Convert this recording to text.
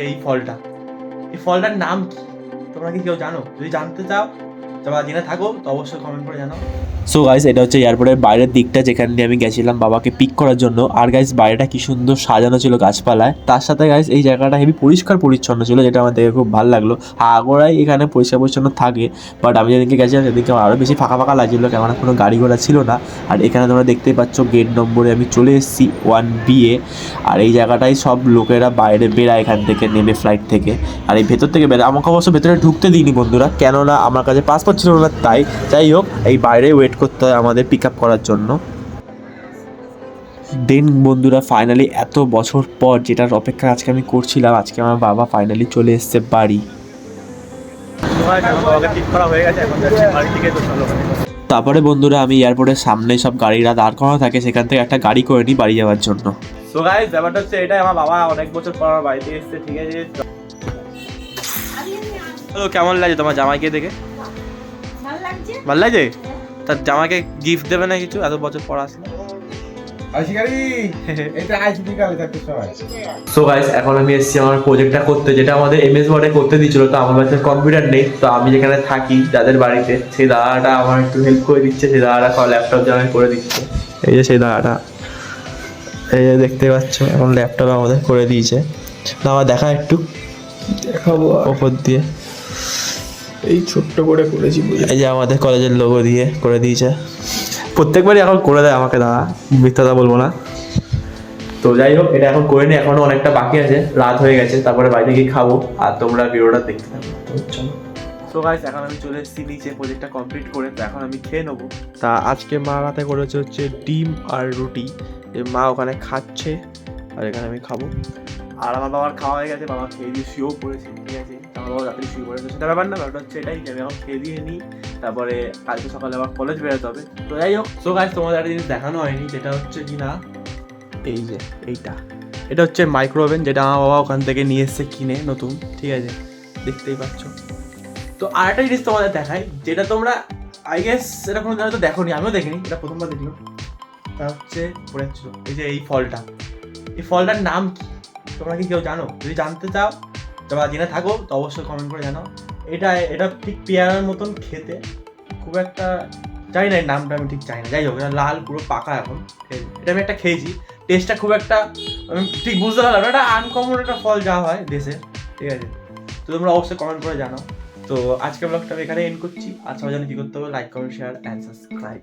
এই ফলটা, এই ফলটার নাম কি তোমরা কি কেউ জানো? যদি জানতে চাও, তোমরা জেনে থাকো তো অবশ্যই কমেন্ট করে জানাও। সো গাইস, এটা হচ্ছে এয়ারপোর্টের বাইরের দিকটা যেখান দিয়ে আমি গেছিলাম বাবাকে পিক করার জন্য। আর গাইস, বাইরেটা কি সুন্দর সাজানো ছিল গাছপালায়। তার সাথে গাইস, এই জায়গাটা হেবি পরিষ্কার পরিচ্ছন্ন ছিল, যেটা আমার দেখে খুব ভালো লাগলো। আগোড়াই এখানে পরিষ্কার পরিচ্ছন্ন থাকে, বাট আমি যেদিনকে গেছিলাম সেদিনকে আমার আরও বেশি ফাঁকা ফাঁকা লাগছিল, কেননা কোনো গাড়ি ঘোড়া ছিল না। আর এখানে তোমরা দেখতেই পাচ্ছ গেট নম্বরে আমি চলে এসেছি 1B এ। আর এই জায়গাটায় সব লোকেরা বাইরে বেরায় এখান থেকে নেমে ফ্লাইট থেকে। আর এই ভেতর থেকে বেরোয়, আমাকে অবশ্য ভেতরে ঢুকতে দিইনি বন্ধুরা, কেননা আমার কাছে পাসপোর্ট ছিল না। তাই যাই হোক, এই বাইরে ওয়েট করতে হয় আমাদের পিক আপ করার জন্য। দেন বন্ধুরা, ফাইনালি এত বছর পর যেটার অপেক্ষা আজকে আমি করছিলাম, আজকে আমার বাবা ফাইনালি চলে এসছে বাড়ি। তারপরে বন্ধুরা, আমি এয়ারপোর্টের সামনে সব গাড়িরা দাঁড় করানো থাকে, সেখান থেকে একটা গাড়ি করে নিই বাড়ি যাওয়ার জন্য। সো গাইস, ব্যাপারটা হচ্ছে এটাই, আমার বাবা অনেক বছর পর আমার বাড়িতে এসেছে, ঠিক আছে। কেমন লাগে তোমার জামাইকে দেখে? ভালো লাগছে? তার জামাইকে গিফট দেবে না কিছু, এত বছর পর আসলে? সো গাইস, এখন আমি এসেছি আমার প্রজেক্টটা করতে, যেটা আমাদের MS ওয়ার্ডে করতে দিয়েছিল। তো আমার কাছে কম্পিউটার নেই, তো আমি যেখানে থাকি যাদের বাড়িতে, সেই দাদাটা আমার একটু হেল্প করে দিচ্ছে। সেই দাদাটা ল্যাপটপ জামাই করে দিচ্ছে। এই যে সেই দাদাটা, এই যে দেখতে পাচ্ছ, এখন ল্যাপটপ আমাদের করে দিয়েছে। না আমার দেখা একটু দেখাবো ওপর দিয়ে, এই ছোট্ট করে করেছি, এই যে আমাদের কলেজের লোগো দিয়ে করে দিয়েছে। প্রত্যেকবারই এখন করে দেয় আমাকে দাদা, মিথ্যাটা বলবো না। তো যাই হোক, এটা এখন করে নিই, এখনো অনেকটা বাকি আছে, রাত হয়ে গেছে, তারপরে বাইরে গিয়ে খাবো। আর তোমরা ভিডিওটা দেখতে থাকো, চলো। সো গাইস, এখন আমি চলে এসেছি নিচে প্রজেক্টটা কমপ্লিট করে, তো এখন আমি খেয়ে নেবো। তা আজকে মা রাতে করেছে হচ্ছে ডিম আর রুটি, মা ওখানে খাচ্ছে আর এখানে আমি খাবো। আর আমার বাবার খাওয়া হয়ে গেছে, বাবা খেয়ে দিয়ে শুয়েও পড়েছে, ঠিক আছে। আমার বাবা রাত্রে শুয়ে পড়েছে, সেটা ব্যাপার না, ব্যাপারটা হচ্ছে এটাই যে আমি এখন খেয়ে দিয়ে নিই, তারপরে কালকে সকালে আবার কলেজ বেরোতে হবে। তো যাই হোক, সো গাইস, তোমাদের একটা জিনিস দেখানো হয়নি, যেটা হচ্ছে কি না, এই যে এটা হচ্ছে মাইক্রো ওভেন, যেটা আমার বাবা ওখান থেকে নিয়ে এসছে কিনে নতুন, ঠিক আছে, দেখতেই পাচ্ছ। তো আর একটা জিনিস তোমাদের দেখাই, যেটা তোমরা আই গেস এটা কোনো হয়তো দেখোনি, আমিও দেখিনি, এটা প্রথমবার দেখলাম। তা হচ্ছে পড়েছিল এই যে এই ফলটার নাম কি তোমরা কি কেউ জানো? যদি জানতে চাও, তোমরা জেনে থাকো তো অবশ্যই কমেন্ট করে জানাও। এটা ঠিক পেয়ারার মতন খেতে, খুব একটা জানি না, এর নামটা আমি ঠিক জানি না। যাই হোক, এটা লাল পুরো পাকা এখন, এটা আমি একটা খেয়েছি, টেস্টটা খুব একটা আমি ঠিক বুঝতে পারলাম না। এটা আনকমন একটা ফল যা হয় দেশে, ঠিক আছে। তো তোমরা অবশ্যই কমেন্ট করে জানাও। তো আজকের ব্লগটা আমি এখানে এন্ড করছি। আর সবাই জানো কি করতে হবে, like comment share and subscribe.